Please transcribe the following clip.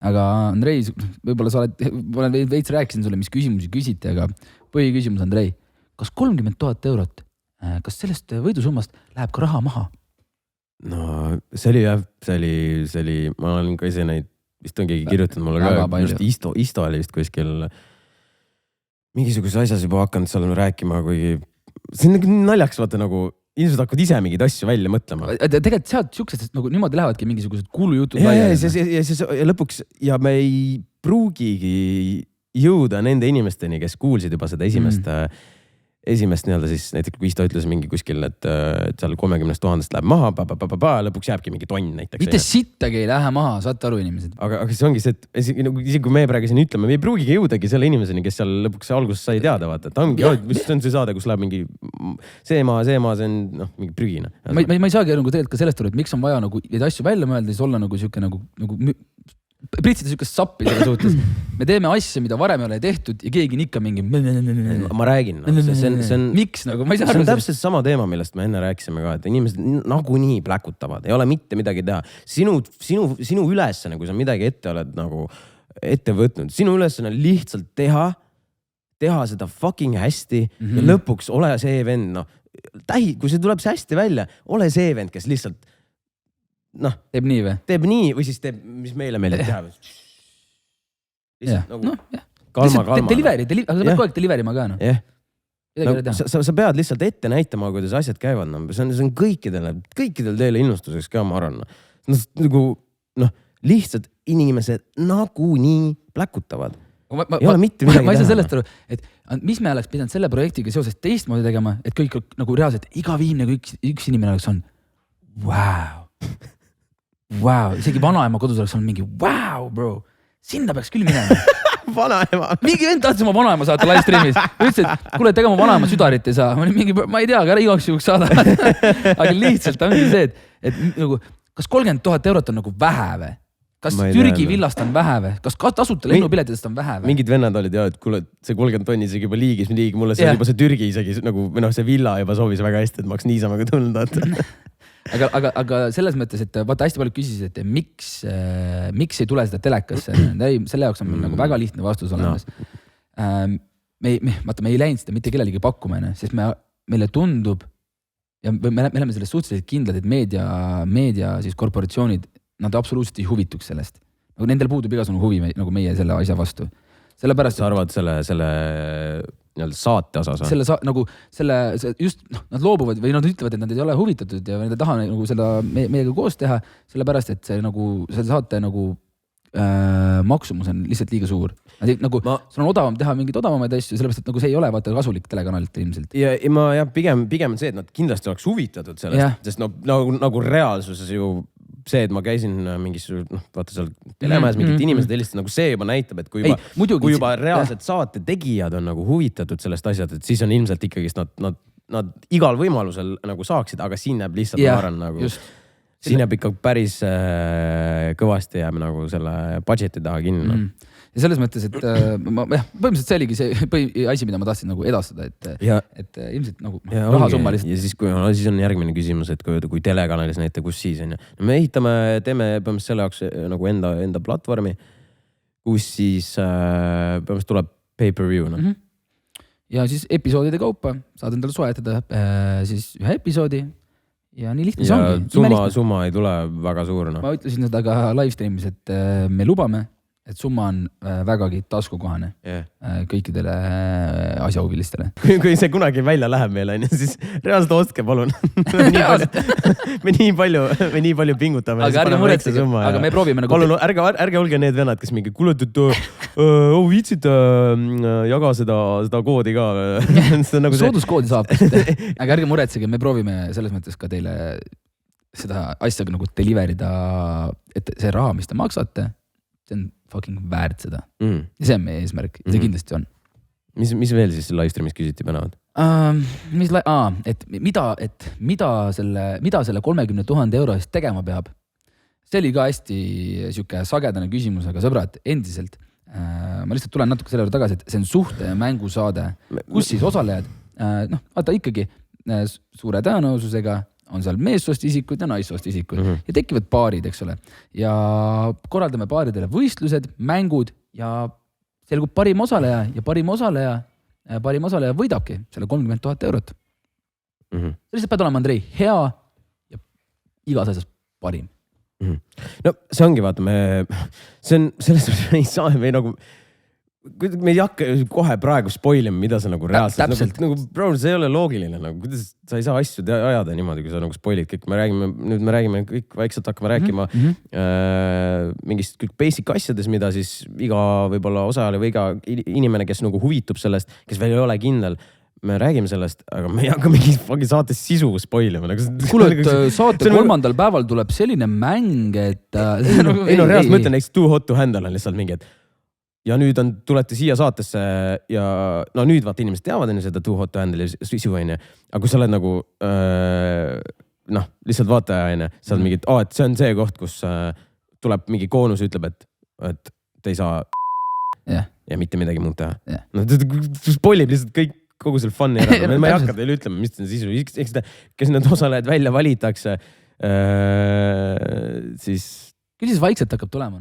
Aga Andrei, võib-olla sa olen veits rääkisin sulle, mis küsimusi küsiti, aga põhiküsimus, Andrei, kas 30 000 eurot, kas sellest võidusummast läheb ka raha maha? No see oli, ma olen ka ise neid, vist on keegi kirjutanud mulle ka, just Isto oli vist kuskil mingisuguse asjas juba hakanud seal rääkima, kuigi see on naljaks, vaata nagu inimesed hakkavad ise mingeid asju välja mõtlema. Tegelikult sealt siuksest nagu niimoodi lähevadki mingisugused kuulujutud ja lõpuks ja me ei pruugigi jõuda nende inimesteni, kes kuulsid juba seda esimest nii-öelda siis näiteks kui Isto ütles mingi kuskil, et seal 30 000 läheb maha, lõpuks jääbki mingi tonn näiteks. Mitte sittagi ei lähe maha, saate aru inimesed. Aga see ongi see, et isegi kui me praegu siin ütleme, me ei pruugigi jõudagi selle inimeseni, kes seal lõpuks alguses sai teada, vaata, et ongi, mis on see saade, kus läheb mingi see maa, see on mingi prügina. Ma ei saagi tegelikult ka sellest aru, et miks on vaja nagu neid asju välja mõelda, siis olla nagu siuke nagu pritsida siukest sappi selle suhtes. Me teeme asja, mida varem ei ole tehtud ja keegi on ikka mingi... Ma räägin. Miks nagu? Ma ei saa see on täpselt sama teema, millest me enne rääkisime ka, et inimesed nagunii pläkutavad. Ei ole mitte midagi teha. Sinu ülesanne, kui sa midagi ette oled nagu ette võtnud, sinu ülesanne on lihtsalt teha seda fucking hästi ja lõpuks ole see vend, kui see tuleb see hästi välja, ole see vend, kes lihtsalt teeb nii või? Teeb nii või siis teeb, mis meile teha. Kalma. Delivery, aga sa pead kogu aeg deliverima ka. Sa pead lihtsalt ette näitama, kuidas asjad käivad. See on kõikidel teile innustuseks ka, ma arvan. Lihtsalt inimesed nagunii pläkutavad. Ei ole mitte midagi ma ei saa sellest aru, et mis me oleks pidanud selle projektiga seoses teistmoodi tegema, et kõik nagu reaalselt iga viimne, kui üks inimene oleks on wow, isegi vanaema kodus oleks olnud mingi wow, bro, sinna peaks küll minema. Vanaema. Mingi vend tahtis oma vanaema saata live streamis. Ütles, et kuule, ega ma vanaema südarit ei saa. Ma ei tea, aga igaks juhuks saada. Aga lihtsalt ongi see, et nagu, kas 30 000 eurot on nagu vähe või? Kas Türgi villast on vähe või? Kas tasuta lennupiletidest on vähe või? Mingid vennad olid et kuule, see 30 tonni isegi juba liigis, mulle see juba see Türgi isegi nagu, see villa juba soovis väga hästi, et ma oleks niisama ka tulnud. Aga selles mõttes, et vaata hästi palju küsisid, et miks ei tule seda telekasse. Selle jaoks on meil nagu väga lihtne vastus olemas. Me ei läinud seda mitte kellelegi pakkuma, sest meile tundub ja me oleme sellest suhteliselt kindlad, et meedia siis korporatsioonid, nad absoluutselt ei huvituks sellest. Nagu nendel puudub igasugune huvi nagu meie selle asja vastu. Sellepärast, sa arvad selle saate osas? Just nad loobuvad või nad ütlevad, et nad ei ole huvitatud ja nad ei taha nagu seda meiega koos teha, sellepärast, et selle saate maksumus on lihtsalt liiga suur. Sul on odavam teha mingid odavamaid asju, sellepärast, et see ei ole vaata kasulik telekanalilt ilmselt. Ja pigem on see, et nad kindlasti oleks huvitatud sellest, sest nagu reaalsuses ju see, et ma käisin mingis, vaata seal telemajas mingid inimesed helistavad, nagu see juba näitab, et kui juba reaalsed saate tegijad on nagu huvitatud sellest asjad, et siis on ilmselt ikkagi nad igal võimalusel nagu saaksid, aga siin näeb lihtsalt maaran nagu... Siin jääb ikka päris kõvasti jääb nagu selle budgeti taha kinni. Ja selles mõttes, et põhimõtteliselt see oligi see asi, mida ma tahtsin nagu edastada, et ilmselt nagu rahasumma lihtsalt. Ja siis on järgmine küsimus, et kui telekanalis näite, kus siis on. Me teeme põhimõtteliselt selle jaoks nagu enda platvormi, kus siis põhimõtteliselt tuleb pay-per-view. Ja siis episoodide kaupa saad endale soetada siis ühe episoodi. Ja nii lihtne see ongi. Summa ei tule väga suur. Ma ütlesin seda ka live streamis, et me lubame, et summa on vägagi taskukohane kõikidele asjahuvilistele. Kui see kunagi välja läheb meile, siis reaalselt ostke, palun. Me nii palju pingutame. Aga me proovime nagu... Palun, ärge olge need vennad, kes mingi kuuletud, viitsid jaga seda koodi ka. Sooduskoodi saab. Aga ärge muretsege, me proovime selles mõttes ka teile seda asja nagu deliverida, et see raha, mis te maksate, see on fucking väärt seda. Ja see on meie eesmärk. See kindlasti on. Mis veel siis live streamis küsiti panevad? Et mida selle 30 000 euro eest tegema peab? See oli ka hästi siuke sagedane küsimus, aga sõbrad, endiselt. Ma lihtsalt tulen natuke selle juurde tagasi, et see on suhte- ja mängusaade, kus siis osalejad, vaata ikkagi suure tõenäosusega on seal meessoost isikuid ja naissoost isikuid ja tekivad paarid, eks ole. Ja korraldame paaridele võistlused, mängud ja selgub parim osaleja ja parim osaleja võidabki selle 30 000 eurot. Lihtsalt pead olema, Andrei, hea ja igas asjas parim. No see ongi, vaata, see on selles mõttes, me ei saa või nagu me ei hakka kohe praegu spoilima, mida sa nagu reaalselt nagu bro, see ei ole loogiline, nagu kuidas sa ei saa asju ajada niimoodi, kui sa nagu spoilid kõik. Nüüd me räägime kõik vaikselt hakkame rääkima mingist kõik basic asjades, mida siis iga võib-olla osajale või iga inimene, kes nagu huvitub sellest, kes veel ei ole kindel, me räägime sellest, aga me ei hakka mingi saates sisu spoilima. Kuule, et saate 3. päeval tuleb selline mäng, et ei no reaalselt mõtlen, näiteks Too Hot to Handle on lihtsalt mingi, et ja nüüd tulete siia saatesse ja no nüüd vaata inimesed teavad enne seda Too Hot to Handle sisu, aga kui sa oled nagu lihtsalt vaataja, sa oled mingi, et see on see koht, kus tuleb mingi koonus ütleb, et te ei saa ja mitte midagi muud teha. No spoilib lihtsalt kõik kogu selle fun'i ära. Ma ei hakka teile ütlema, mis on sisu. Kes need osalejad välja valitakse, siis vaikselt hakkab tulema.